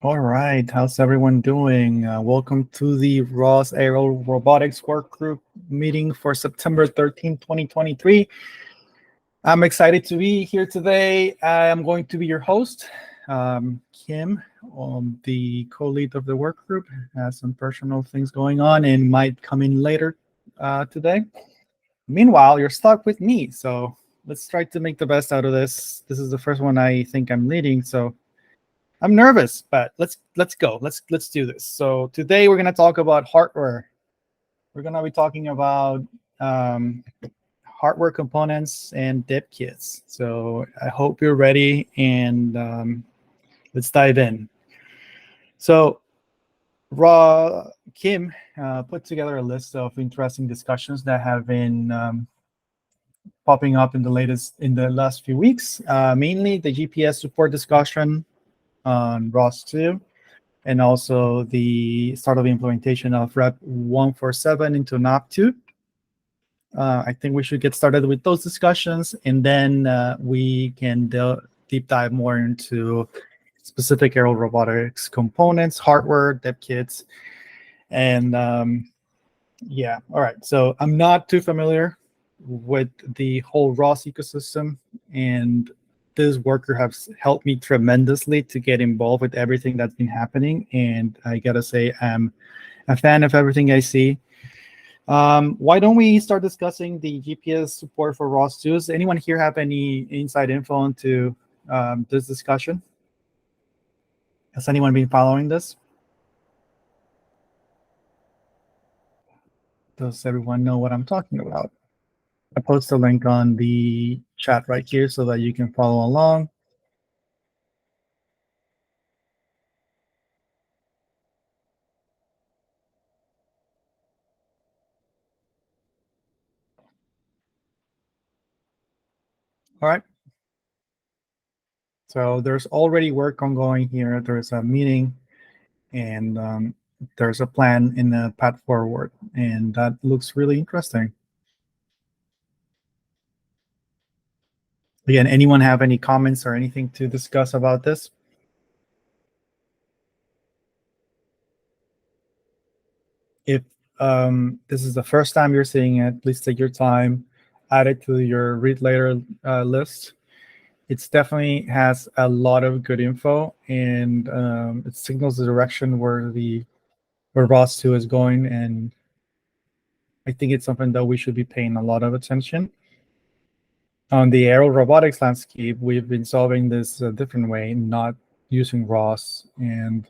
All right, how's everyone doing? Welcome to the ROS Aerial Robotics Work Group meeting for September 13th, 2023. I'm excited to be here today. I am going to be your host. Kim, the co-lead of the work group, has some personal things going on and might come in later today. Meanwhile, you're stuck with me, so let's try to make the best out of this. This is the first one I think I'm leading, so I'm nervous, but let's go. Let's do this. So today we're gonna talk about hardware. We're gonna be talking about um, hardware components and dip kits. So I hope you're ready, and let's dive in. So Kim put together a list of interesting discussions that have been popping up in the last few weeks. Mainly the GPS support discussion on ROS 2, and also the start of the implementation of Rep 147 into NOP2. I think we should get started with those discussions, and then we can deep dive more into specific aerial robotics components, hardware, dep kits, and yeah. All right. So I'm not too familiar with the whole ROS ecosystem, and this worker has helped me tremendously to get involved with everything that's been happening. And I gotta say, I'm a fan of everything I see. Why don't we start discussing the GPS support for ROS 2? Does anyone here have any inside info into this discussion? Has anyone been following this? Does everyone know what I'm talking about? I post a link on the chat right here so that you can follow along. All right. So there's already work ongoing here. There's a meeting, and there's a plan in the path forward, and that looks really interesting. Again, anyone have any comments or anything to discuss about this? If this is the first time you're seeing it, please take your time, add it to your read later list. It definitely has a lot of good info, and it signals the direction where ROS 2 is going, and I think it's something that we should be paying a lot of attention. On the aerial robotics landscape, we've been solving this a different way, not using ROS, and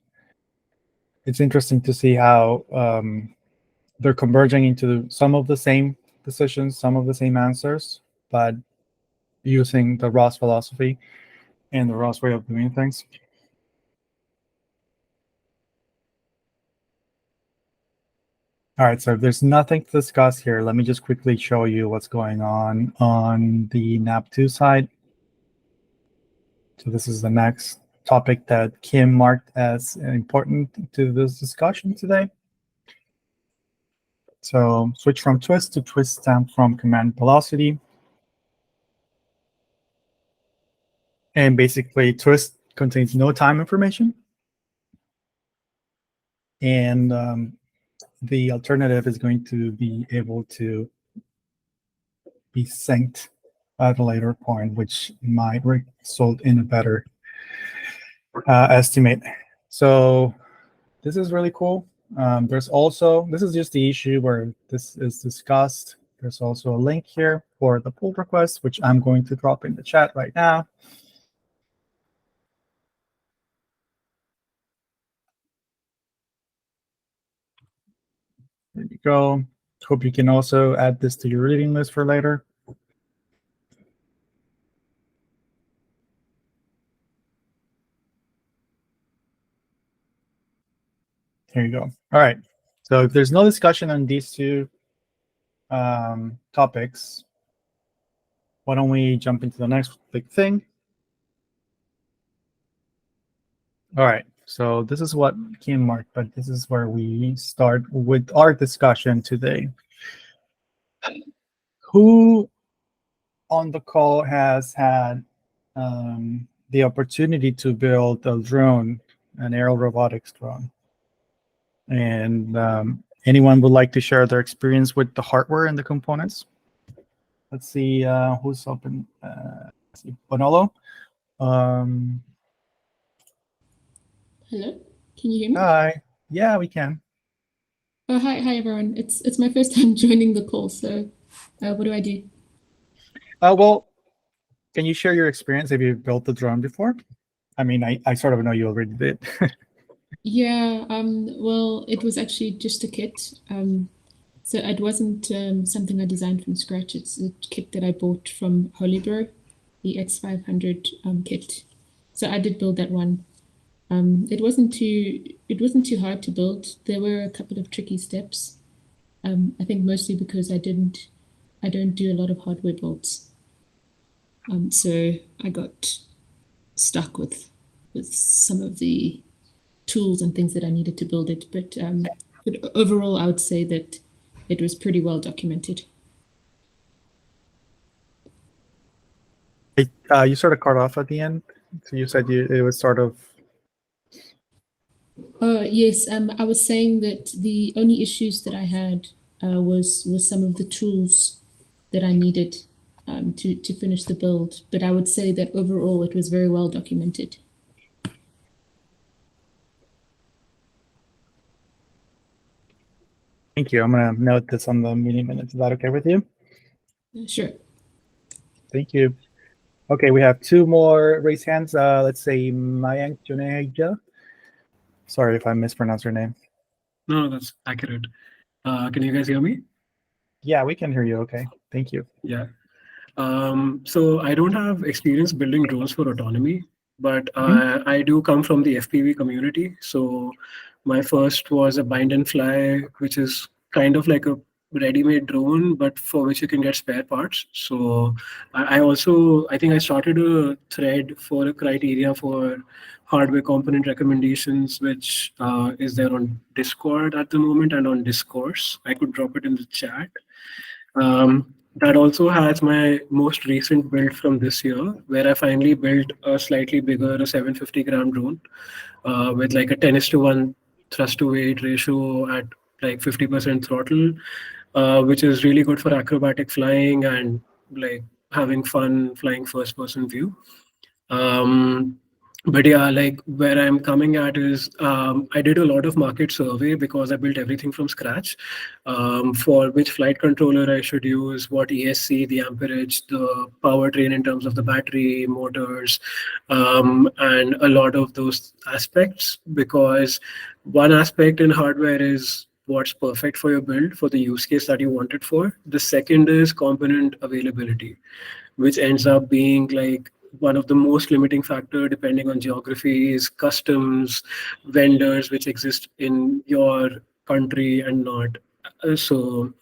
it's interesting to see how they're converging into some of the same decisions, some of the same answers, but using the ROS philosophy and the ROS way of doing things. All right, so if there's nothing to discuss here, let me just quickly show you what's going on the NAP2 side. So this is the next topic that Kim marked as important to this discussion today. So switch from twist to twist stamp from command velocity. And basically twist contains no time information. And the alternative is going to be able to be synced at a later point, which might result in a better estimate. So this is really cool. There's also, this is just the issue where this is discussed. There's also a link here for the pull request, which I'm going to drop in the chat right now. There you go. Hope you can also add this to your reading list for later. Here you go. All right. So if there's no discussion on these two topics, why don't we jump into the next big thing? All right. So this is what Kim marked, but this is where we start with our discussion today. Who on the call has had the opportunity to build a drone an aerial robotics drone. And anyone would like to share their experience with the hardware and the components? Let's see who's open. Let's see, Bonolo. Hello, can you hear me? Hi. Yeah, we can. Oh, hi everyone. It's my first time joining the call, so what do I do? Well, can you share your experience? Have you built the drone before? I mean, I sort of know you already did. Yeah, well, it was actually just a kit. So it wasn't something I designed from scratch. It's a kit that I bought from Holybro, the X500 kit. So I did build that one. It wasn't too hard to build. There were a couple of tricky steps. I think mostly because I don't do a lot of hardware builds. So I got stuck with some of the tools and things that I needed to build it. But overall, I would say that it was pretty well documented. You sort of cut off at the end. So you said it was sort of. Yes, I was saying that the only issues that I had was some of the tools that I needed to finish the build. But I would say that overall, it was very well documented. Thank you. I'm going to note this on the meeting minutes. Is that okay with you? Sure. Thank you. Okay, we have two more raised hands. Let's say Mayank Juneja. Sorry if I mispronounced your name. No, that's accurate. Can you guys hear me? Yeah, we can hear you. Okay, thank you. Yeah. So I don't have experience building drones for autonomy, but I do come from the FPV community. So my first was a bind and fly, which is kind of like a ready-made drone, but for which you can get spare parts. So I think I started a thread for a criteria for hardware component recommendations, which is there on Discord at the moment and on Discourse. I could drop it in the chat. That also has my most recent build from this year, where I finally built a slightly bigger, a 750-gram drone with like a 10:1 thrust to weight ratio at like 50% throttle, which is really good for acrobatic flying and like having fun flying first person view. But yeah, like where I'm coming at is I did a lot of market survey because I built everything from scratch for which flight controller I should use, what ESC, the amperage, the powertrain in terms of the battery, motors, and a lot of those aspects, because one aspect in hardware is what's perfect for your build for the use case that you want it for. The second is component availability, which ends up being like one of the most limiting factor depending on geographies, customs, vendors which exist in your country and not. So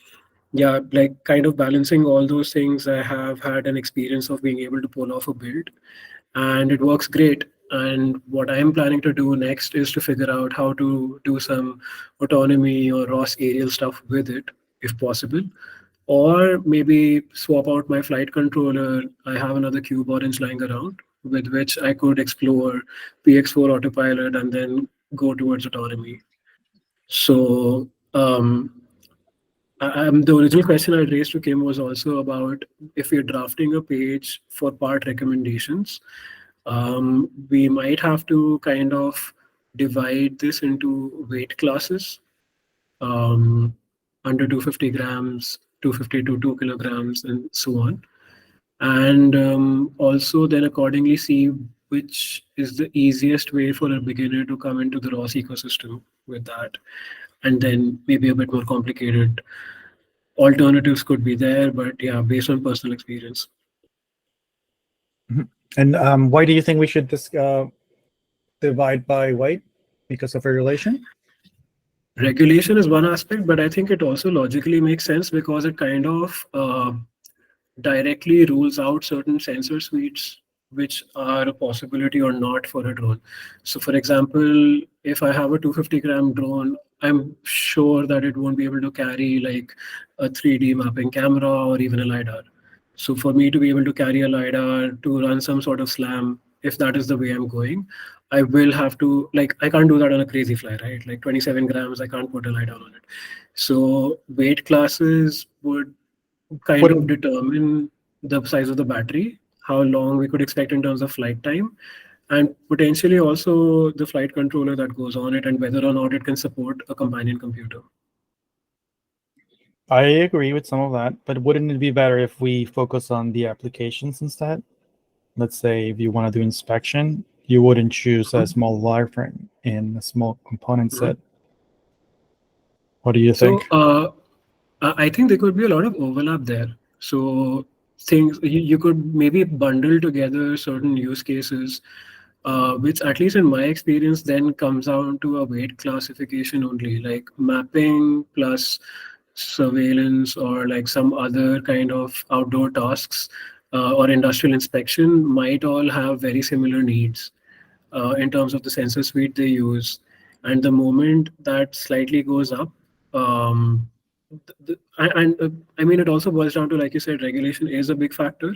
yeah, like kind of balancing all those things, I have had an experience of being able to pull off a build and it works great. And what I am planning to do next is to figure out how to do some autonomy or ROS aerial stuff with it, if possible. Or maybe swap out my flight controller. I have another cube orange lying around with which I could explore PX4 autopilot and then go towards autonomy. So the original question I raised to Kim was also about if we're drafting a page for part recommendations, we might have to kind of divide this into weight classes, um, under 250 grams, 250 to 2 kilograms, and so on. And also then accordingly see which is the easiest way for a beginner to come into the ROS ecosystem with that. And then maybe a bit more complicated alternatives could be there, but yeah, based on personal experience. And why do you think we should divide by weight? Because of regulation? Regulation is one aspect, but I think it also logically makes sense because it kind of directly rules out certain sensor suites which are a possibility or not for a drone. So for example, if I have a 250-gram drone, I'm sure that it won't be able to carry like a 3D mapping camera or even a LiDAR. So for me to be able to carry a LiDAR to run some sort of SLAM if that is the way I'm going, I will have to, like, I can't do that on a crazy fly, right? Like 27 grams, I can't put a light down on it. So weight classes would kind of determine the size of the battery, how long we could expect in terms of flight time, and potentially also the flight controller that goes on it and whether or not it can support a companion computer. I agree with some of that, but wouldn't it be better if we focus on the applications instead? Let's say if you want to do inspection, you wouldn't choose a small wireframe in a small component set. What do you think? So I think there could be a lot of overlap there. So things you could maybe bundle together certain use cases, which at least in my experience then comes down to a weight classification only, like mapping plus surveillance or like some other kind of outdoor tasks or industrial inspection might all have very similar needs in terms of the sensor suite they use. And the moment that slightly goes up, I mean, it also boils down to, like you said, regulation is a big factor.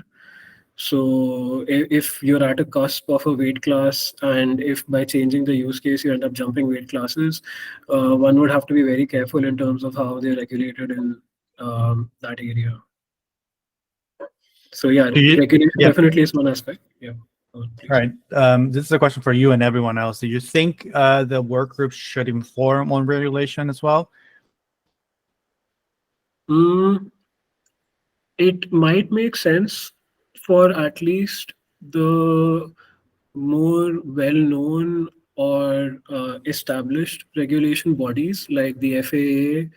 So if you're at a cusp of a weight class, and if by changing the use case you end up jumping weight classes, one would have to be very careful in terms of how they're regulated in that area. So yeah, regulation definitely is one aspect. Yeah. Right. This is a question for you and everyone else. Do you think the work groups should inform on regulation as well? It might make sense for at least the more well-known or established regulation bodies like the FAA,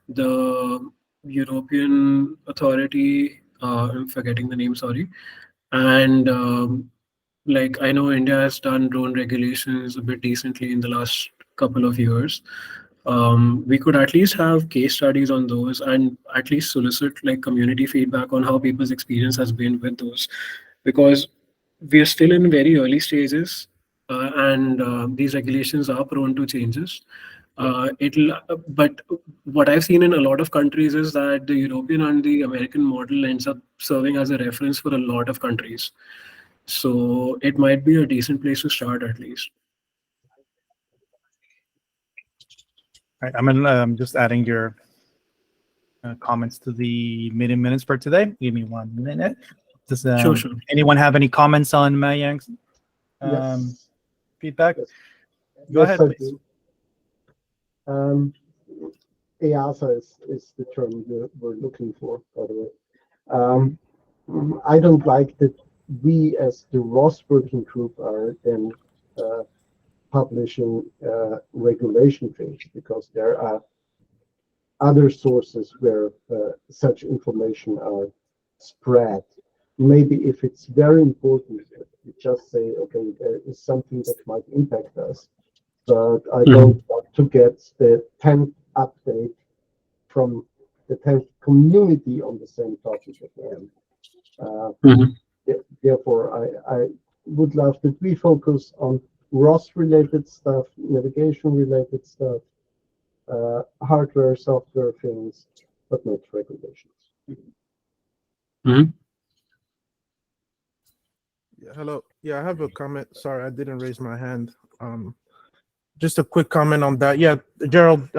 the European Authority, I'm forgetting the name, sorry, and like I know India has done drone regulations a bit decently in the last couple of years. We could at least have case studies on those and at least solicit like community feedback on how people's experience has been with those, because we are still in very early stages, and these regulations are prone to changes. But what I've seen in a lot of countries is that the European and the American model ends up serving as a reference for a lot of countries. So it might be a decent place to start at least. Right, I'm just adding your comments to the meeting minutes for today. Give me 1 minute. Does Sure. anyone have any comments on Mayank's feedback? Go ahead, please. EASA is the term we're looking for, by the way. I don't like that we, as the ROS working group, are then publishing regulation things, because there are other sources where such information are spread. Maybe if it's very important, you just say, okay, there is something that might impact us, but I don't want to get the 10th update from the 10th community on the same topic again. Therefore, I would love that we focus on ROS-related stuff, navigation-related stuff, hardware, software things, but not regulations. Yeah, hello. Yeah, I have a comment. Sorry, I didn't raise my hand. Just a quick comment on that. Yeah, Gerald,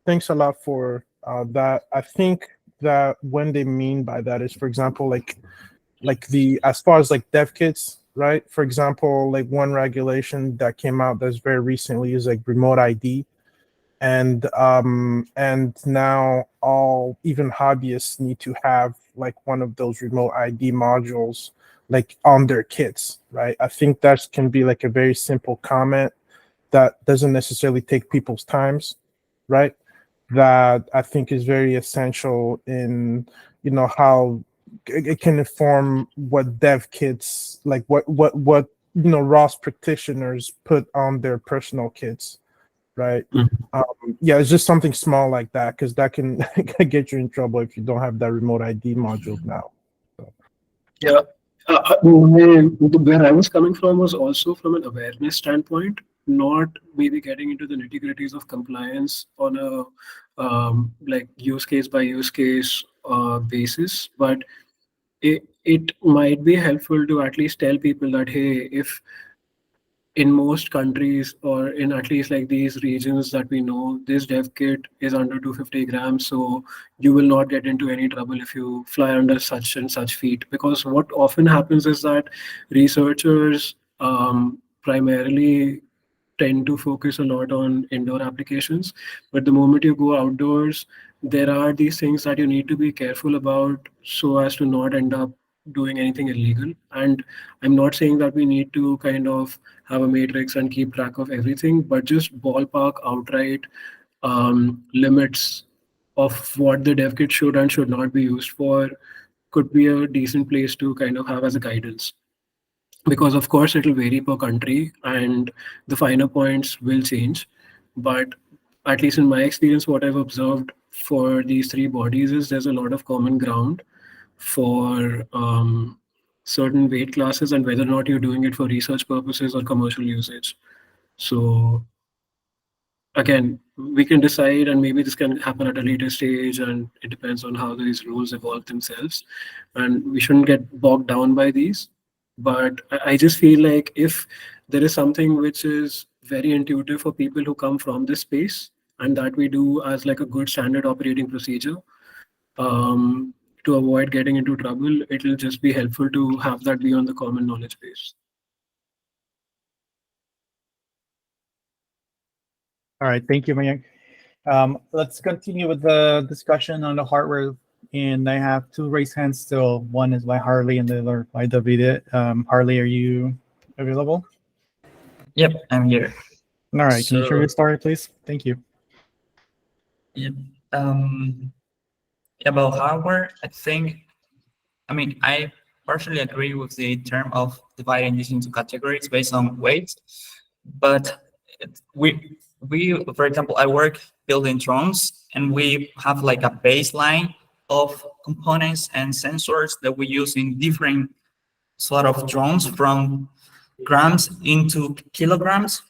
thanks a lot for that. I think that when they mean by that is, for example, like the, as far as like dev kits, right? For example, like one regulation that came out that's very recently is like remote ID. And now all, even hobbyists, need to have like one of those remote ID modules like on their kits, right? I think that can be like a very simple comment that doesn't necessarily take people's times, right? That I think is very essential in, you know, how it can inform what dev kits, like what you know, ROS practitioners put on their personal kits, right? Yeah, it's just something small like that, because that can get you in trouble if you don't have that remote ID module now. So. Yeah. Where I was coming from was also from an awareness standpoint, not maybe getting into the nitty-gritties of compliance on a like use case by use case basis, but it might be helpful to at least tell people that, hey, if in most countries, or in at least like these regions that we know, this dev kit is under 250 grams. So you will not get into any trouble if you fly under such and such feet. Because what often happens is that researchers primarily tend to focus a lot on indoor applications. But the moment you go outdoors, there are these things that you need to be careful about so as to not end up doing anything illegal. And I'm not saying that we need to kind of have a matrix and keep track of everything, but just ballpark outright limits of what the dev kit should and should not be used for could be a decent place to kind of have as a guidance. Because of course it will vary per country and the finer points will change. But at least in my experience, what I've observed for these three bodies is there's a lot of common ground for certain weight classes and whether or not you're doing it for research purposes or commercial usage. So again, we can decide, and maybe this can happen at a later stage, and it depends on how these rules evolve themselves. And we shouldn't get bogged down by these. But I just feel like if there is something which is very intuitive for people who come from this space, and that we do as like a good standard operating procedure, to avoid getting into trouble, it'll just be helpful to have that be on the common knowledge base. All right, thank you, Mayank. Let's continue with the discussion on the hardware. And I have two raised hands still. One is by Harley and the other by David. Harley, are you available? Yep, I'm here. All right, can you share So- your story, please? Thank you. Yep. About hardware, I partially agree with the term of dividing this into categories based on weight, but for example, I work building drones, and we have like a baseline of components and sensors that we use in different sort of drones, from grams into kilograms.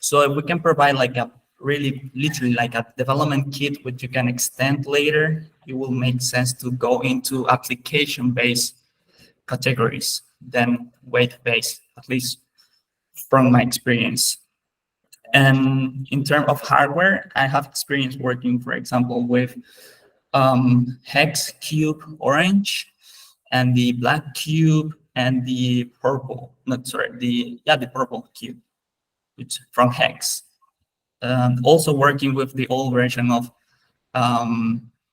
So if we can provide like a literally like a development kit which you can extend later, it will make sense to go into application-based categories than weight-based, at least from my experience. And in terms of hardware, I have experience working, for example, with Hex Cube Orange and the Black Cube and the purple, the purple cube, which from Hex. Also working with the old version of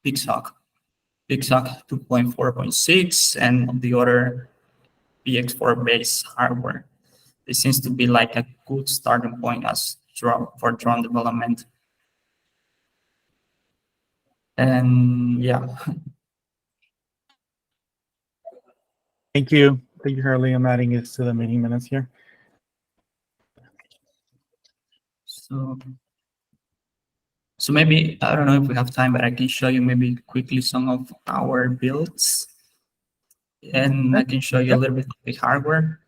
Pixhawk 2.4.6 and the other PX4 based hardware. It seems to be like a good starting point for drone development. And yeah. Thank you. Thank you, Harley. I'm adding this to the meeting minutes here. So maybe, I don't know if we have time, but I can show you maybe quickly some of our builds. And I can show you a little bit of the hardware,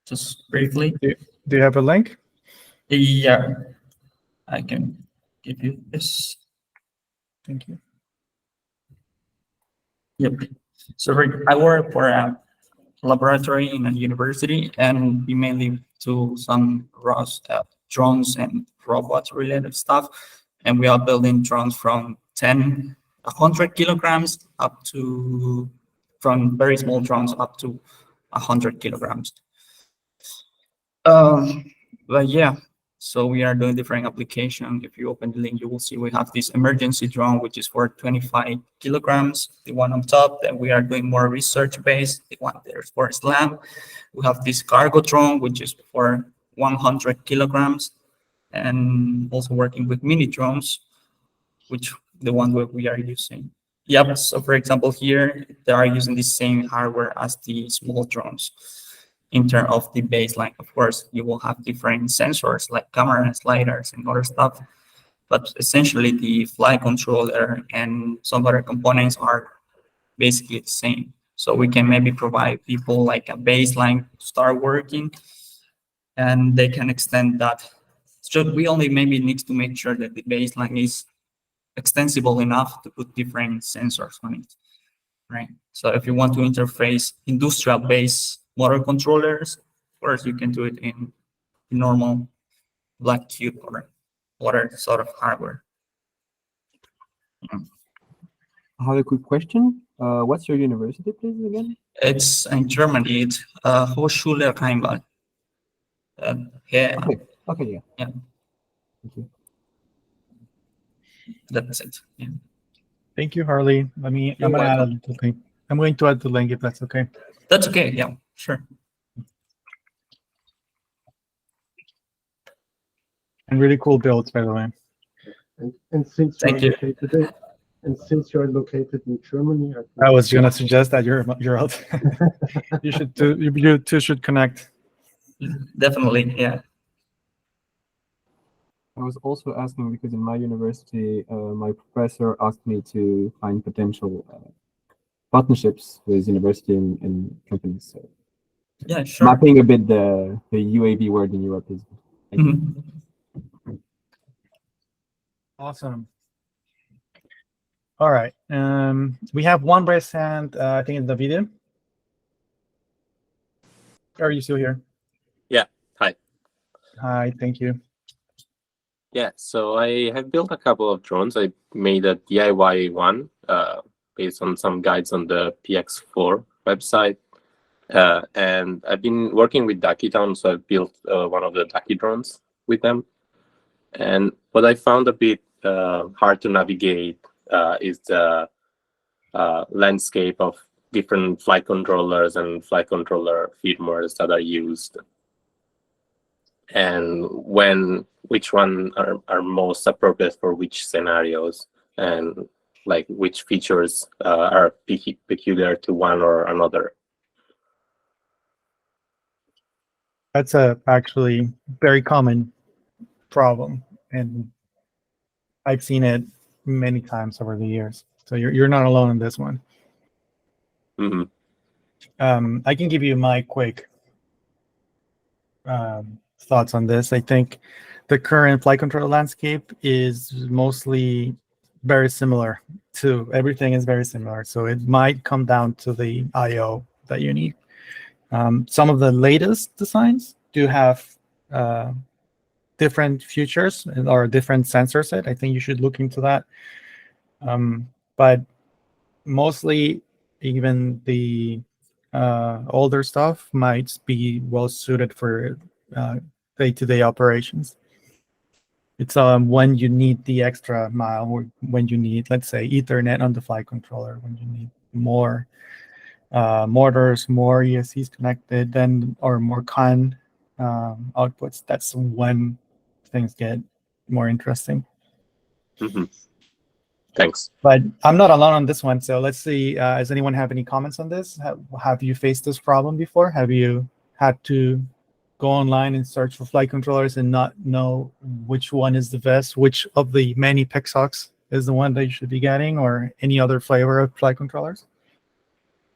just briefly. Do you have a link? Yeah, I can give you this. Thank you. Yep. So I work for a laboratory in a university, and we mainly do some ROS drones and robots related stuff. And we are building drones from 100 kilograms up to, from very small drones up to 100 kilograms. But yeah, so we are doing different applications. If you open the link, you will see we have this emergency drone, which is for 25 kilograms. The one on top, that we are doing more research-based. The one there's for SLAM. We have this cargo drone, which is for 100 kilograms. And also working with mini drones, which the one that we are using. Yep, so for example, here, they are using the same hardware as the small drones. In terms of the baseline, of course, you will have different sensors like cameras, lidars, and other stuff. But essentially, the flight controller and some other components are basically the same. So we can maybe provide people like a baseline to start working, and they can extend that. So we only maybe need to make sure that the baseline is extensible enough to put different sensors on it, right? So if you want to interface industrial-based motor controllers, course, you can do it in normal black cube or other sort of hardware. I have a quick question. What's your university, please, again? It's in Germany. It's Hochschule Rheinland. Yeah, Okay. Okay. Yeah. Yeah. Thank you. That's it. Yeah. Thank you, Harley. I'm You're gonna add a welcome. little thing. I'm going to add the link if that's okay. That's okay. Yeah, sure. And really cool builds, by the way. And since Thank you're you. located in, and since you're located in Germany, I think I was gonna suggest that you're out. You two should connect. Definitely. Yeah. I was also asking because in my university, my professor asked me to find potential partnerships with university and companies. So Yeah, sure. mapping a bit the UAV world in Europe is. Mhm. Awesome. All right. We have one raised hand. I think it's the video. Are you still here? Yeah. Hi. Hi. Thank you. Yeah. So I have built a couple of drones. I made a DIY one based on some guides on the PX4 website. And I've been working with Ducky Town, so I built one of the Ducky drones with them. And what I found a bit hard to navigate is the landscape of different flight controllers and flight controller firmwares that are used, and which one are most appropriate for which scenarios, and like which features are peculiar to one or another. That's a actually very common problem, and I've seen it many times over the years. So you're not alone in this one. Mm-hmm. I can give you my quick thoughts on this. I think the current flight control landscape is mostly very similar to everything is very similar. So it might come down to the I/O that you need. Some of the latest designs do have different features or different sensor set. I think you should look into that. But mostly, even the older stuff might be well suited for day-to-day operations. It's when you need the extra mile, or when you need, let's say, Ethernet on the flight controller, when you need more motors, more ESCs connected, or more CAN outputs. That's when things get more interesting. Mm-hmm. Thanks. But I'm not alone on this one. So let's see. Does anyone have any comments on this? Have you faced this problem before? Have you had to go online and search for flight controllers and not know which one is the best, which of the many Pixox is the one that you should be getting, or any other flavor of flight controllers?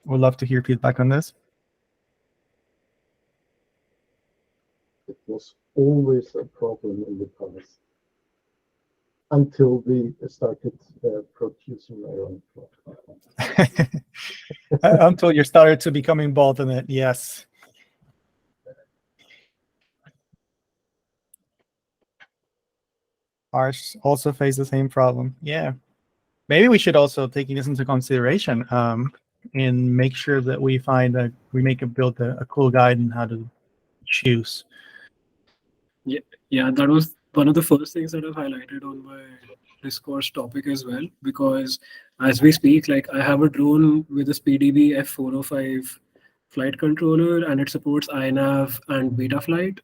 We'd love to hear feedback on this. it was always a problem in the past until we started producing our own product. Until you started to become involved in it, yes. Ours also face the same problem. Yeah. Maybe we should also take this into consideration and make sure that we build a cool guide on how to choose. Yeah, that was one of the first things that I've highlighted on my discourse topic as well, because as we speak, like I have a drone with a SpeedDB F405 flight controller, and it supports iNav and Betaflight,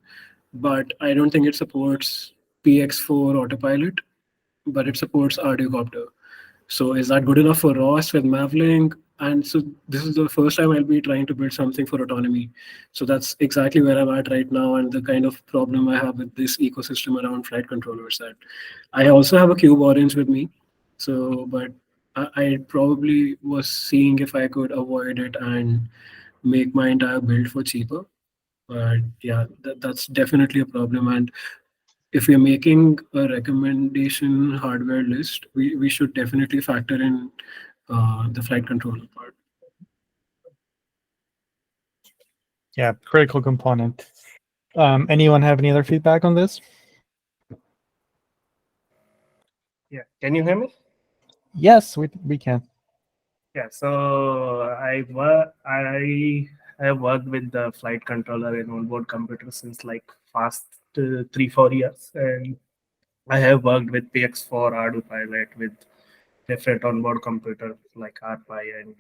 but I don't think it supports PX4 autopilot, but it supports Arducopter. So is that good enough for ROS with Mavlink? And so this is the first time I'll be trying to build something for autonomy. So that's exactly where I'm at right now, and the kind of problem I have with this ecosystem around flight controllers. That I also have a Cube Orange with me. So, but I probably was seeing if I could avoid it and make my entire build for cheaper. But yeah, that's definitely a problem. And if we're making a recommendation hardware list, we should definitely factor in the flight controller part. Yeah, critical component. Anyone have any other feedback on this? Yeah, can you hear me? Yes, we can. Yeah, so I have worked with the flight controller and onboard computer since like past 3-4 years, and I have worked with PX4 Ardu Pilot with different onboard computer like RPi and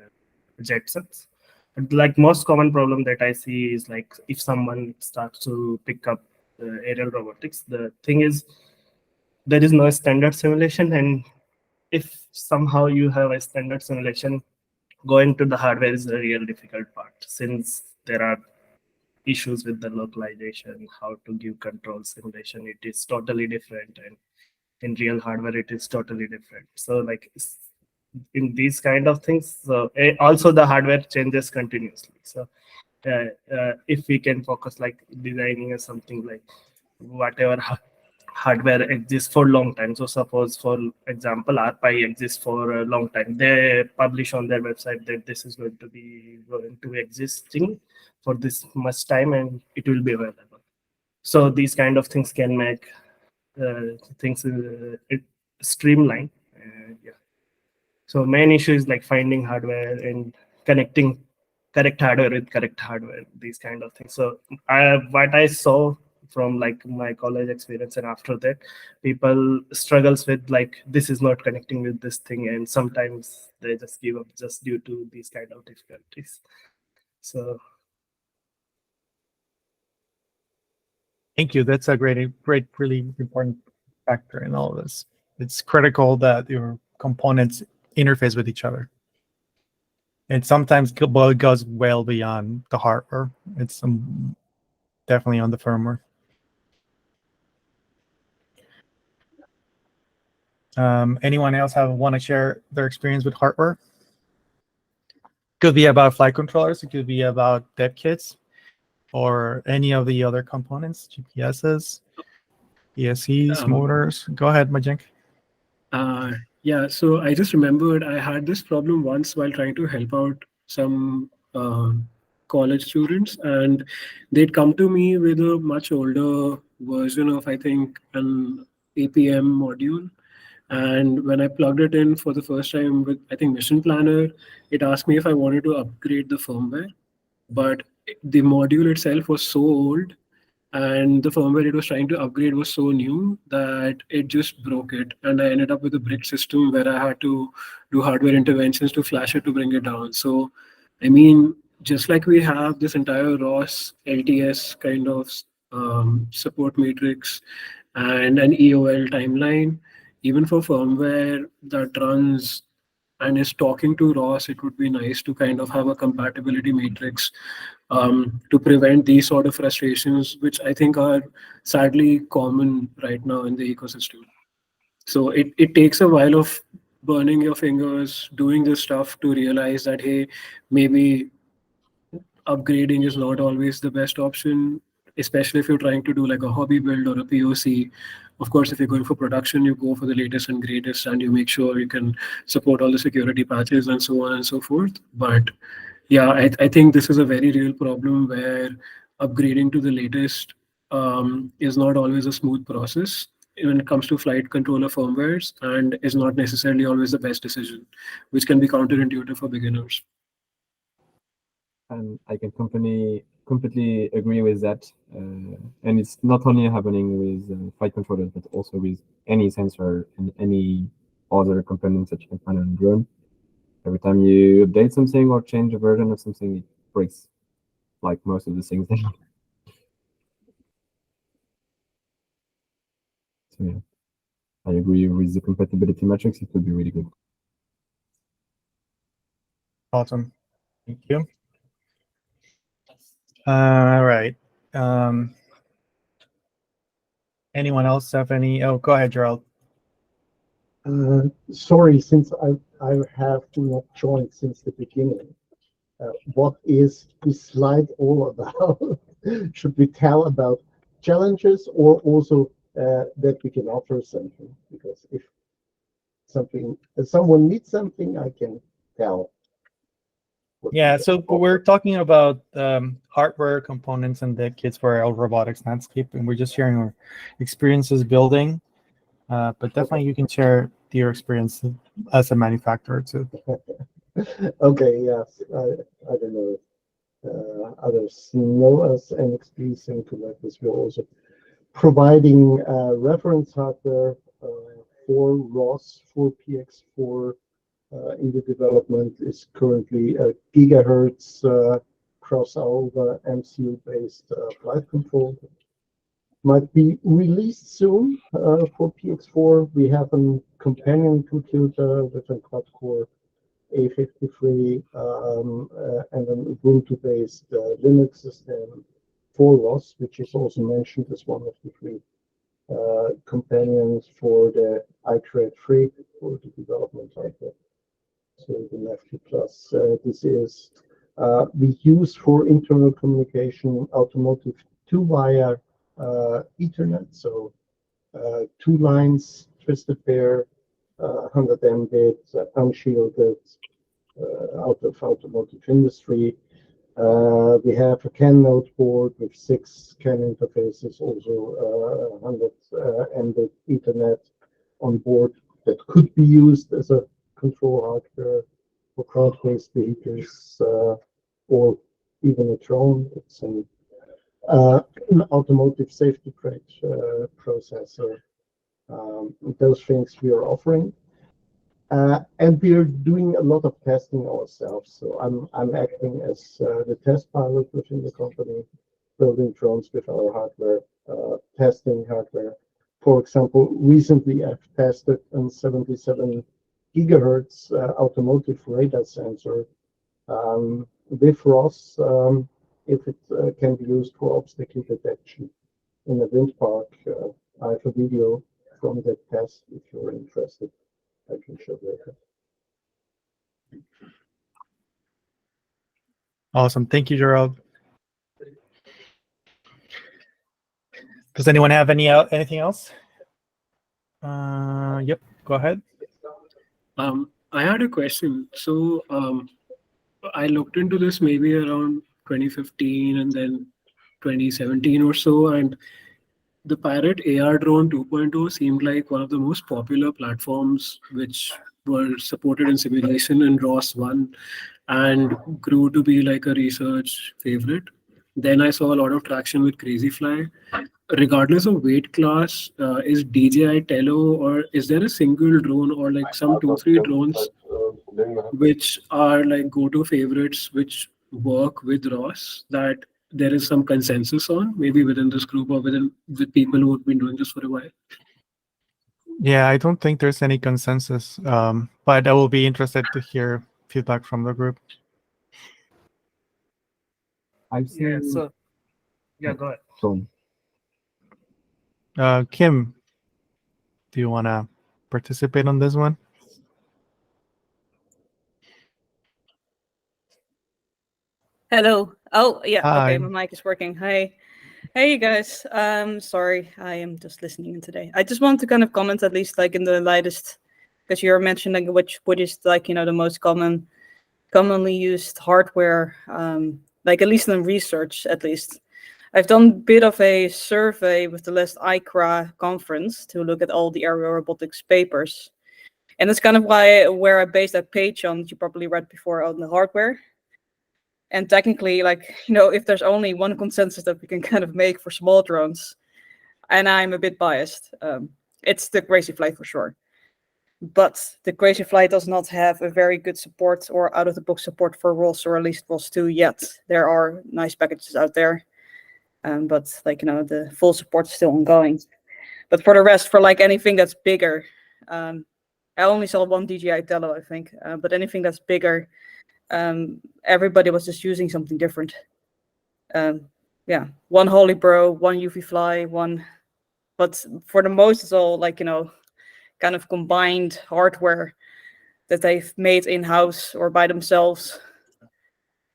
Jetsons. But like most common problem that I see is like if someone starts to pick up aerial robotics, the thing is there is no standard simulation, and if somehow you have a standard simulation, going to the hardware is a real difficult part since there are issues with the localization, how to give control simulation. It is totally different, and in real hardware, it is totally different. So, like in these kind of things, so also the hardware changes continuously. So, if we can focus like designing something like whatever hardware exists for a long time. So suppose, for example, RPi exists for a long time. They publish on their website that this is going to existing for this much time and it will be available. So these kind of things can make things it streamline. Yeah. So main issue is like finding hardware and connecting correct hardware with correct hardware, these kind of things. So what I saw from like my college experience and after that, people struggles with like this is not connecting with this thing, and sometimes they just give up just due to these kind of difficulties. So Thank you. That's a great, really important factor in all of this. It's critical that your components interface with each other. And sometimes it goes well beyond the hardware. It's definitely on the firmware. Anyone else want to share their experience with hardware? Could be about flight controllers. It could be about dev kits or any of the other components, GPSs, ESCs, motors. Go ahead, Majenk. Yeah, so I just remembered I had this problem once while trying to help out some college students, and they'd come to me with a much older version of, I think, an APM module. And when I plugged it in for the first time with, I think, Mission Planner, it asked me if I wanted to upgrade the firmware. But the module itself was so old, and the firmware it was trying to upgrade was so new that it just broke it. And I ended up with a brick system where I had to do hardware interventions to flash it to bring it down. So, I mean, just like we have this entire ROS LTS kind of support matrix and an EOL timeline, even for firmware that runs and is talking to ROS, it would be nice to kind of have a compatibility matrix to prevent these sort of frustrations, which I think are sadly common right now in the ecosystem. So it takes a while of burning your fingers, doing this stuff to realize that, hey, maybe upgrading is not always the best option, especially if you're trying to do like a hobby build or a POC. Of course, if you're going for production, you go for the latest and greatest and you make sure you can support all the security patches and so on and so forth. But yeah, I think this is a very real problem where upgrading to the latest is not always a smooth process when it comes to flight controller firmwares, and is not necessarily always the best decision, which can be counterintuitive for beginners. And I can completely agree with that. And it's not only happening with flight controllers, but also with any sensor and any other component such as panel and drone. Every time you update something or change a version of something, it breaks like most of the things. So yeah, I agree with the compatibility matrix. It would be really good. Awesome. Thank you. All right. Anyone else have any? Oh, go ahead, Gerald. Sorry, since I have not joined since the beginning. What is this slide all about? Should we tell about challenges or also that we can offer something? Because if someone needs something, I can tell. Yeah, so we're talking about hardware components and the kits for aerial robotics landscape, and we're just sharing our experiences building. But definitely, you can share your experience as a manufacturer too. Okay, yes. I don't know if others know us, NXP Semiconductors. We're also providing reference hardware for ROS, for PX4 in the development is currently a gigahertz crossover MCU-based flight control. Might be released soon for PX4. We have a companion computer with a quad-core A53 and an Ubuntu-based Linux system for ROS, which is also mentioned as one of the three companions for the iCreate 3 for the development of the so the Neptune Plus. This is we use for internal communication automotive two-wire Ethernet, so two lines, twisted pair, 100 Mbit, unshielded, out of automotive industry. We have a CAN node board with 6 CAN interfaces, also 100 Mbit Ethernet on board that could be used as a control hardware for crowd-based vehicles or even a drone. It's an automotive safety grade processor. Those things we are offering. And we are doing a lot of testing ourselves. So I'm acting as the test pilot within the company, building drones with our hardware, testing hardware. For example, recently I've tested a 77 gigahertz automotive radar sensor with ROS if it can be used for obstacle detection in a wind park. I have a video from that test if you're interested. I can show later. Awesome. Thank you, Gerald. Does anyone have anything else? Yep, go ahead. I had a question. So I looked into this maybe around 2015 and then 2017 or so, and the Parrot AR Drone 2.0 seemed like one of the most popular platforms which were supported in simulation in ROS 1 and grew to be like a research favorite. Then I saw a lot of traction with Crazy Fly. Regardless of weight class, is DJI Tello or is there a single drone or like some 2-3 drones which are like go-to favorites which work with ROS that there is some consensus on, maybe within this group or with people who have been doing this for a while? Yeah, I don't think there's any consensus, but I will be interested to hear feedback from the group. I've seen. Yeah, go ahead. Sorry. Kim, do you want to participate on this one? Hello. Oh, yeah. Hi. Okay, my mic is working. Hi. Hey, you guys. Sorry, I am just listening in today. I just want to kind of comment at least like in the lightest, because you're mentioning which is like, you know, the most commonly used hardware, like at least in research, at least. I've done a bit of a survey with the last ICRA conference to look at all the aerial robotics papers. And that's kind of where I based that page on that you probably read before on the hardware. And technically, like, you know, if there's only one consensus that we can kind of make for small drones, and I'm a bit biased, it's the Crazy Fly for sure. But the Crazy Fly does not have a very good support or out-of-the-box support for ROS, or at least ROS 2 yet. There are nice packages out there, but like, you know, the full support is still ongoing. But for the rest, for like anything that's bigger, I only saw one DJI Tello, I think, but anything that's bigger, everybody was just using something different. Yeah, one Holy Bro, one UV Fly, one, but for the most it's all like, you know, kind of combined hardware that they've made in-house or by themselves.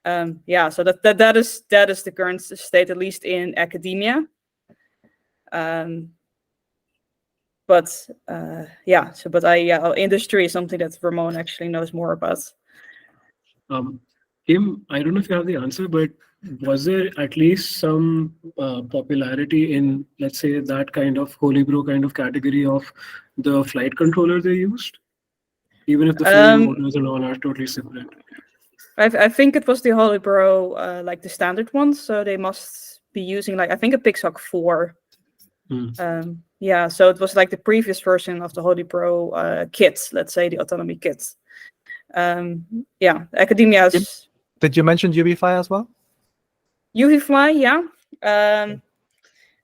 Yeah, so that is the current state, at least in academia. But yeah, industry is something that Ramon actually knows more about. Kim, I don't know if you have the answer, but was there at least some popularity in, let's say, that kind of holy bro kind of category of the flight controller they used? Even if the frame motors and all are totally separate. I think it was the Holybro, like the standard ones. So they must be using like I think a Pixhawk 4. Yeah, so it was like the previous version of the Holybro kit, let's say the autonomy kit. Yeah, Academia's. Did you mention UV-Fly as well? UV-Fly, yeah.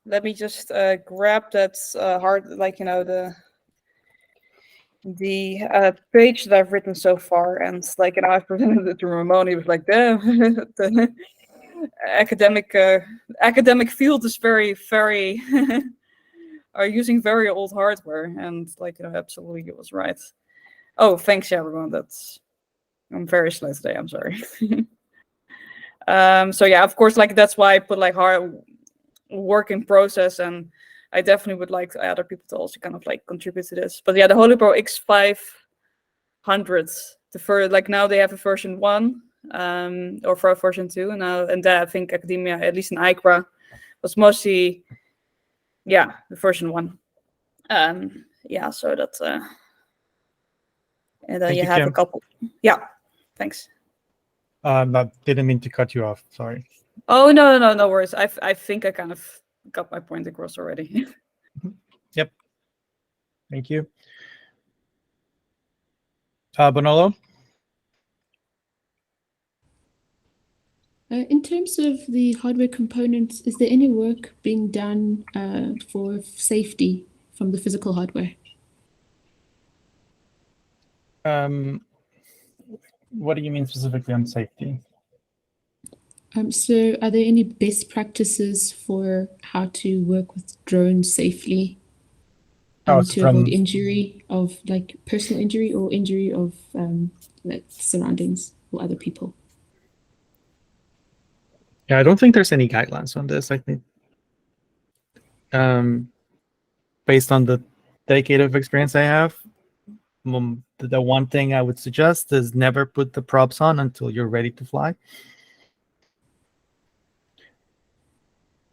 Let me just grab that hard, like the page that I've written so far, and like I've presented it to Ramon. He was like, "Damn, the academic field is very are using very old hardware," and like absolutely, it was right. Oh, thanks, everyone. I'm very slow today. I'm sorry. So yeah, of course, like that's why I put like hard work in process, and I definitely would like other people to also kind of like contribute to this. But yeah, the Holybro X500, like now they have a version 1, or for a version 2, and I think Academia, at least in ICRA, was mostly the version 1. Yeah, so that's and then Thank you you, have Kim. a couple. Yeah, thanks. I didn't mean to cut you off. Sorry. Oh no worries. I think I kind of got my point across already. Yep. Thank you. Bonolo? In terms of the hardware components, is there any work being done for safety from the physical hardware? What do you mean specifically on safety? So are there any best practices for how to work with drones safely to avoid injury of like personal injury or injury of like surroundings or other people? Yeah, I don't think there's any guidelines on this. I think based on the decade of experience I have, the one thing I would suggest is never put the props on until you're ready to fly.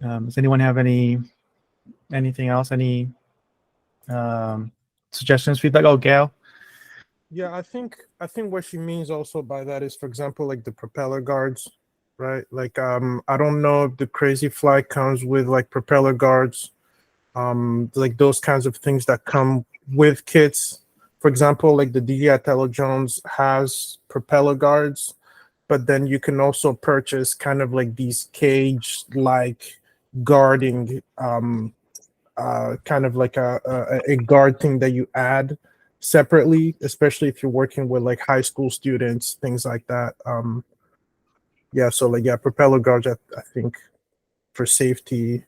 Does anyone have anything else? Any suggestions, feedback? Oh, Gail. Yeah, I think what she means also by that is, for example, like the propeller guards, right? Like I don't know if the Crazy Fly comes with like propeller guards, like those kinds of things that come with kits. For example, like the DJI Tello Jones has propeller guards, but then you can also purchase kind of like these cage like guarding kind of like a guard thing that you add separately, especially if you're working with like high school students, things like that. Yeah, so like propeller guards, I think for safety,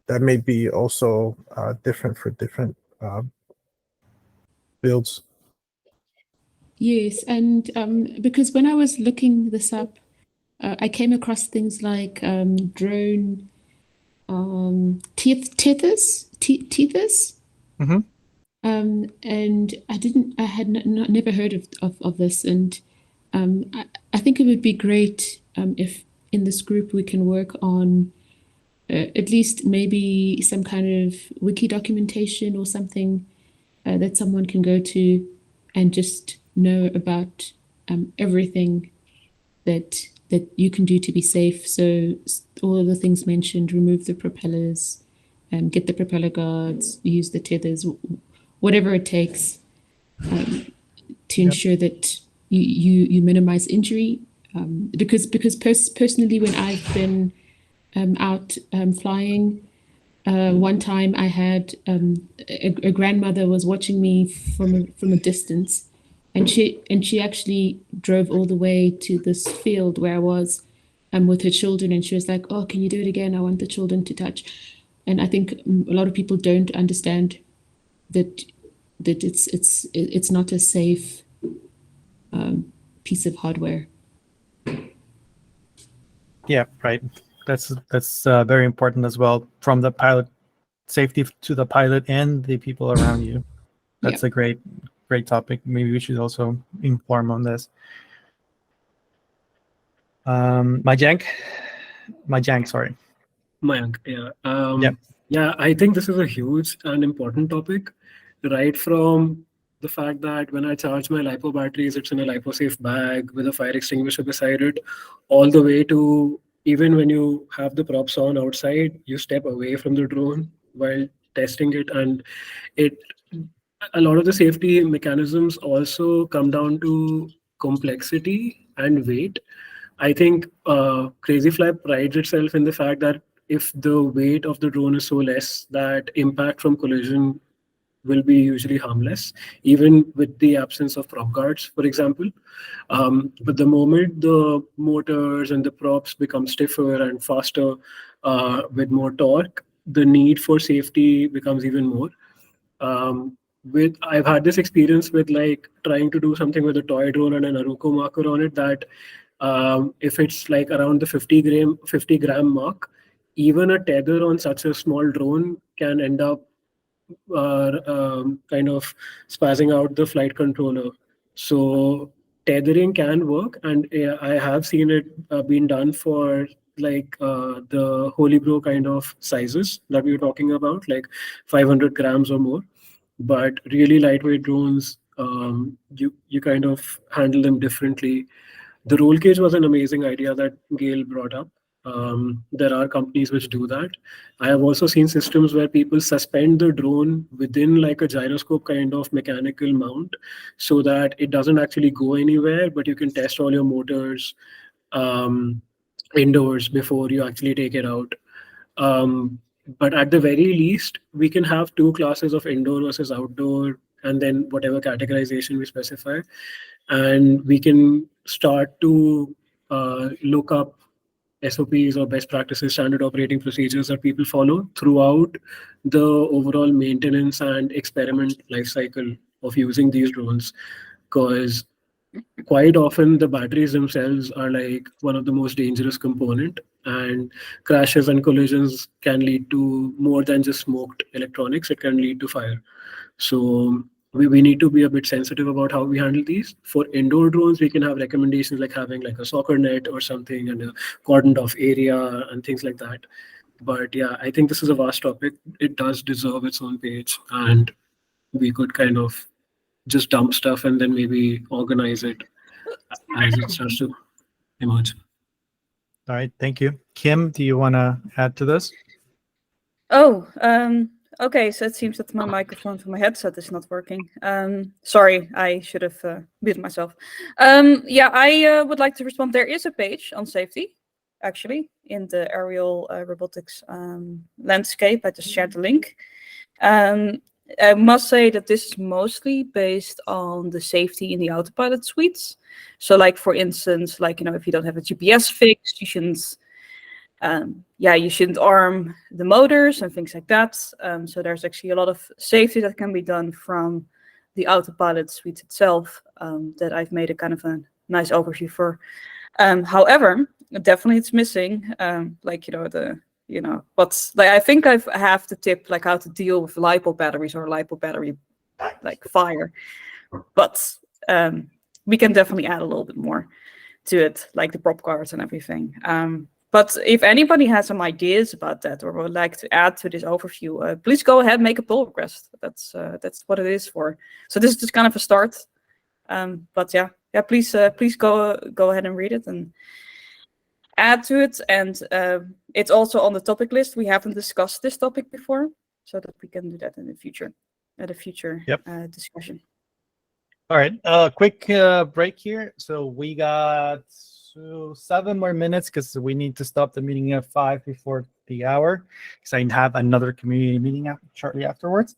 that may be also different for different builds. Yes, and because when I was looking this up, I came across things like drone tethers. Mm-hmm. And I had never heard of this, and I think it would be great if in this group we can work on at least maybe some kind of wiki documentation or something that someone can go to and just know about everything that you can do to be safe. So all of the things mentioned, remove the propellers, get the propeller guards, use the tethers, whatever it takes to ensure that you minimize injury. Because personally, when I've been out flying, one time I had a grandmother was watching me from a distance, and she actually drove all the way to this field where I was with her children, and she was like, "Oh, can you do it again? I want the children to touch." And I think a lot of people don't understand that it's not a safe piece of hardware. Yeah, right. That's very important as well, from the pilot safety to the pilot and the people around you. That's a great topic. Maybe we should also inform on this. Mayank, sorry. Mayank, yeah. Yeah. Yeah, I think this is a huge and important topic, right from the fact that when I charge my LiPo batteries, it's in a LiPo-safe bag with a fire extinguisher beside it, all the way to even when you have the props on outside, you step away from the drone while testing it, and it a lot of the safety mechanisms also come down to complexity and weight. I think Crazy Fly prides itself in the fact that if the weight of the drone is so less that impact from collision will be usually harmless, even with the absence of prop guards, for example. But the moment the motors and the props become stiffer and faster with more torque, the need for safety becomes even more. With I've had this experience with like trying to do something with a toy drone and an Aruko marker on it that if it's like around the 50 gram mark, even a tether on such a small drone can end up kind of spazzing out the flight controller. So tethering can work, and I have seen it being done for like the Holy Bro kind of sizes that we were talking about, like 500 grams or more. But really lightweight drones, you kind of handle them differently. The roll cage was an amazing idea that Gail brought up. There are companies which do that. I have also seen systems where people suspend the drone within like a gyroscope kind of mechanical mount so that it doesn't actually go anywhere, but you can test all your motors um, indoors before you actually take it out. But at the very least, we can have two classes of indoor versus outdoor, and then whatever categorization we specify. And we can start to look up SOPs or best practices, standard operating procedures that people follow throughout the overall maintenance and experiment life cycle of using these drones. Because quite often the batteries themselves are like one of the most dangerous component, and crashes and collisions can lead to more than just smoked electronics. It can lead to fire. So we need to be a bit sensitive about how we handle these. For indoor drones, we can have recommendations like having like a soccer net or something and a cordoned off area and things like that. But yeah, I think this is a vast topic. It does deserve its own page, and we could kind of just dump stuff and then maybe organize it as it starts to emerge. All right. Thank you. Kim, do you want to add to this? Oh, okay. So it seems that my microphone from my headset is not working. Sorry, I should have muted myself. Yeah, I would like to respond. There is a page on safety, actually, in the aerial robotics landscape. I just shared the link. I must say that this is mostly based on the safety in the autopilot suites. So, like for instance, like if you don't have a GPS fixed, you shouldn't. You shouldn't arm the motors and things like that. So there's actually a lot of safety that can be done from the autopilot suite itself that I've made a kind of a nice overview for. However, definitely it's missing, what's like I think I have the tip like how to deal with LiPo batteries or LiPo battery like fire, but we can definitely add a little bit more to it, like the prop guards and everything. But if anybody has some ideas about that or would like to add to this overview, please go ahead, make a pull request. That's what it is for. So this is just kind of a start. But yeah, please go ahead and read it and add to it. And it's also on the topic list. We haven't discussed this topic before, so that we can do that in the future, at a future discussion. All right. Quick break here. So we got 7 more minutes because we need to stop the meeting at 5 before the hour because I have another community meeting shortly afterwards.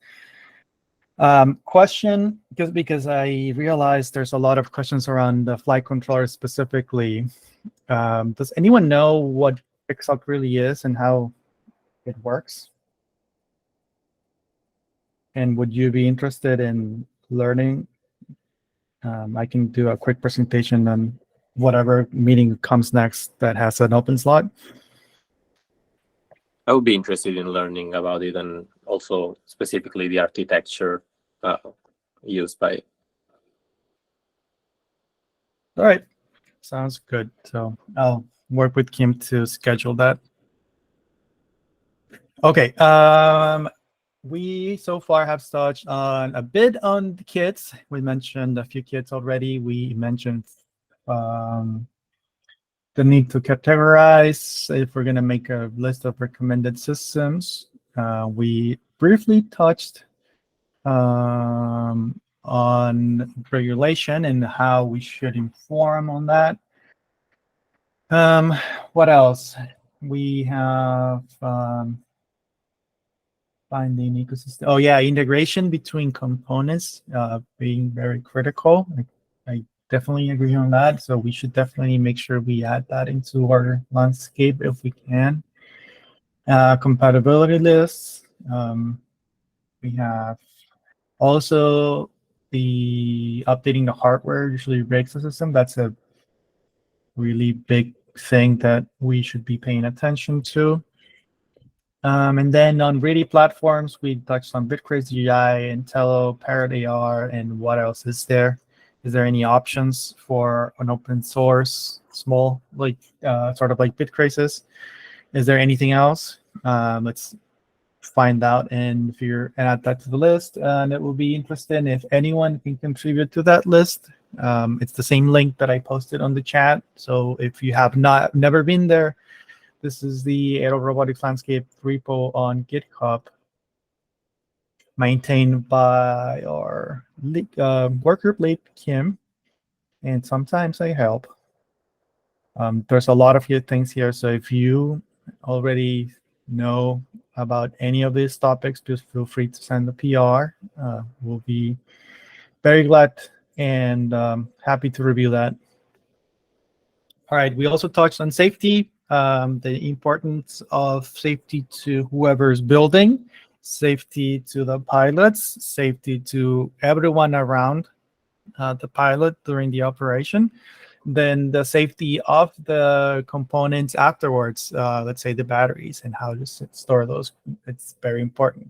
Question, because I realized there's a lot of questions around the flight controller specifically. Does anyone know what Pixel really is and how it works? And would you be interested in learning? I can do a quick presentation on whatever meeting comes next that has an open slot. I would be interested in learning about it and also specifically the architecture used by it. All right. Sounds good. So I'll work with Kim to schedule that. Okay. We so far have touched on a bit on the kits. We mentioned a few kits already. We mentioned the need to categorize if we're going to make a list of recommended systems. We briefly touched on regulation and how we should inform on that. What else? We have finding ecosystem. Oh yeah, integration between components being very critical. I definitely agree on that. So we should definitely make sure we add that into our landscape if we can. Compatibility lists. We have also the updating the hardware usually breaks the system. That's a really big thing that we should be paying attention to. And then on Ready platforms, we touched on Bitcraze GI, Intello, Parrot AR, and what else is there? Is there any options for an open source, small, like sort of like Bitcraze? Is there anything else? Let's find out and add that to the list. And it will be interesting if anyone can contribute to that list. It's the same link that I posted on the chat. So if you have never been there, this is the Aerial Robotics Landscape repo on GitHub, maintained by our work group lead, Kim, and sometimes I help. There's a lot of good things here, so if you already know about any of these topics, just feel free to send a PR. We'll be very glad and happy to review that. All right, we also touched on safety, the importance of safety to whoever's building, safety to the pilots, safety to everyone around the pilot during the operation, then the safety of the components afterwards, let's say the batteries and how to store those. It's very important.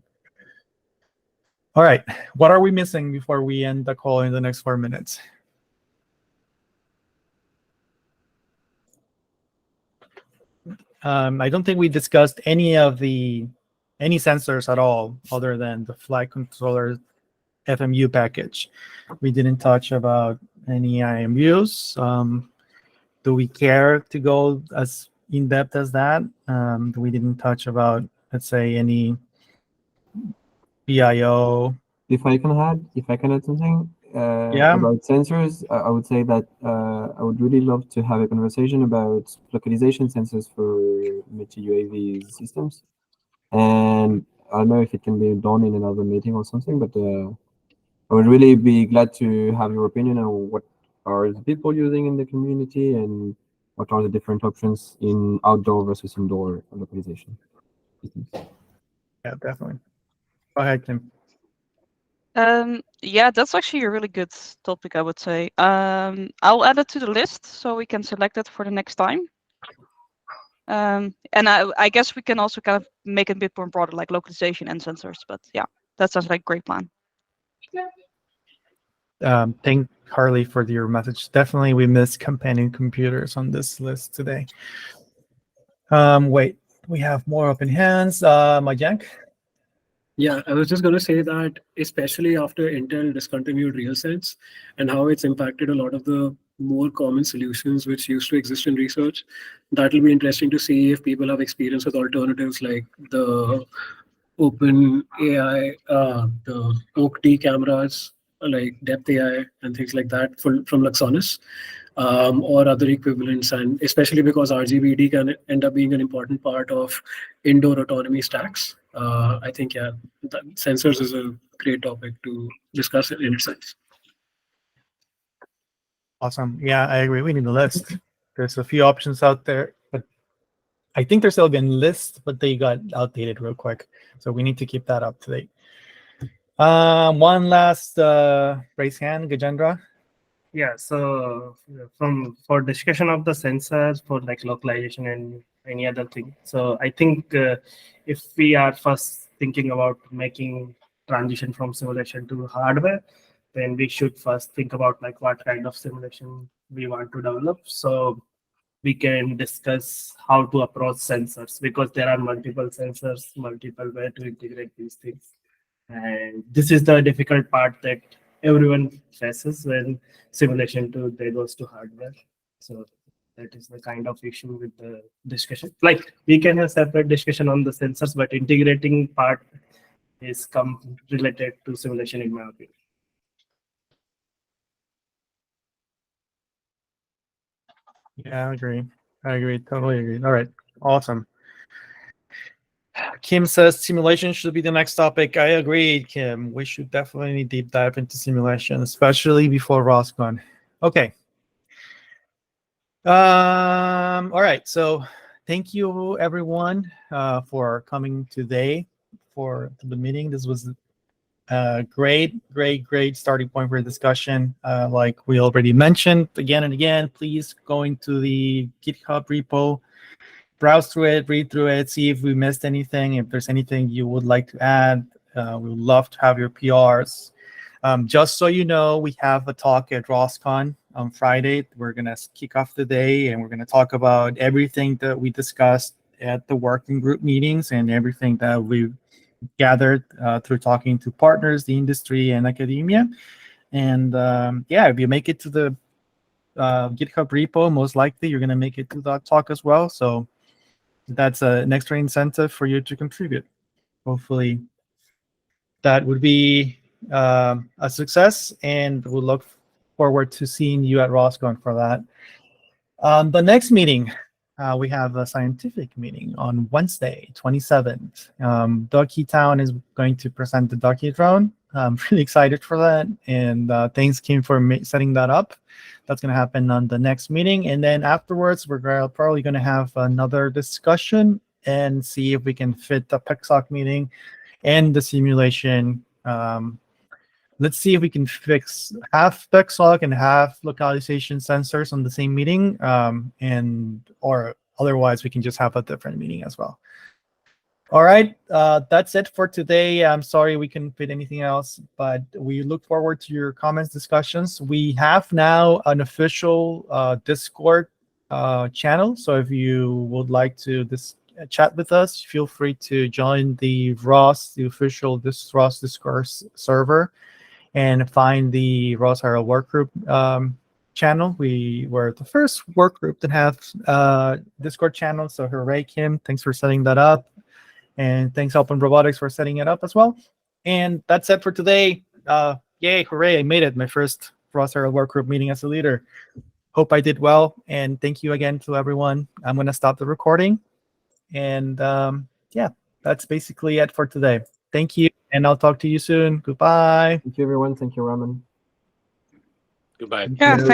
All right, what are we missing before we end the call in the next 4 minutes? I don't think we discussed any sensors at all, other than the flight controller FMU package. We didn't touch about any IMUs. Do we care to go as in depth as that? We didn't touch about, let's say, any PIO. If I can add something about sensors, I would say that I would really love to have a conversation about localization sensors for multi-UAV systems. And I don't know if it can be done in another meeting or something, but I would really be glad to have your opinion on what are the people using in the community and what are the different options in outdoor versus indoor localization systems. Yeah, definitely. Go ahead, Kim. Yeah, that's actually a really good topic, I would say. I'll add it to the list so we can select it for the next time. And I guess we can also kind of make it a bit more broader, like localization and sensors. But yeah, that sounds like a great plan. Thank Harley for your message. Definitely, we miss companion computers on this list today. Wait, we have more open hands. Mayank? Yeah, I was just going to say that, especially after Intel discontinued RealSense and how it's impacted a lot of the more common solutions which used to exist in research, that will be interesting to see if people have experience with alternatives like the Open AI, the OAK-D cameras, like Depth AI and things like that from Luxonis, or other equivalents, and especially because RGBD can end up being an important part of indoor autonomy stacks. I think, yeah, sensors is a great topic to discuss in itself. Awesome. Yeah, I agree. We need a list. There's a few options out there, but I think there's still been lists, but they got outdated real quick. So we need to keep that up to date. One last raise hand, Gajendra. Yeah, so for discussion of the sensors for like localization and any other thing. So I think if we are first thinking about making transition from simulation to hardware, then we should first think about like what kind of simulation we want to develop. So we can discuss how to approach sensors, because there are multiple sensors, multiple ways to integrate these things. And this is the difficult part that everyone faces when simulation they goes to hardware. So that is the kind of issue with the discussion. Like we can have separate discussion on the sensors, but integrating part is related to simulation in my opinion. Yeah, I agree. Totally agree. All right, awesome. Kim says simulation should be the next topic. I agree, Kim. We should definitely deep dive into simulation, especially before ROSCON. Okay. All right. So thank you everyone for coming today for the meeting. This was a great starting point for discussion. Like we already mentioned again and again, please go into the GitHub repo, browse through it, read through it, see if we missed anything. If there's anything you would like to add, we would love to have your PRs. Just so you know, we have a talk at ROSCON on Friday. We're going to kick off the day, and we're going to talk about everything that we discussed at the working group meetings and everything that we gathered through talking to partners, the industry, and academia. And yeah, if you make it to the GitHub repo, most likely you're going to make it to that talk as well. So that's an extra incentive for you to contribute. Hopefully that would be a success, and we'll look forward to seeing you at ROSCON for that. The next meeting, we have a scientific meeting on Wednesday, 27th. Ducky Town is going to present the Ducky drone. I'm really excited for that, and thanks, Kim, for setting that up. That's going to happen on the next meeting, and then afterwards, we're probably going to have another discussion and see if we can fit the PECSOC meeting and the simulation. Let's see if we can fix half PECSOC and half localization sensors on the same meeting, or otherwise we can just have a different meeting as well. All right, that's it for today. I'm sorry we couldn't fit anything else, but we look forward to your comments, discussions. We have now an official Discord channel, so if you would like to chat with us, feel free to join the official ROS Discord server, and find the ROS Aerial Workgroup channel. We were the first work group to have Discord channel, so hooray, Kim. Thanks for setting that up. And thanks, Open Robotics, for setting it up as well. And that's it for today. Yay, hooray, I made it. My first ROS Aerial Workgroup meeting as a leader. Hope I did well. And thank you again to everyone. I'm going to stop the recording. And yeah, that's basically it for today. Thank you, and I'll talk to you soon. Goodbye. Thank you, everyone. Thank you, Raman. Goodbye. Yeah, thank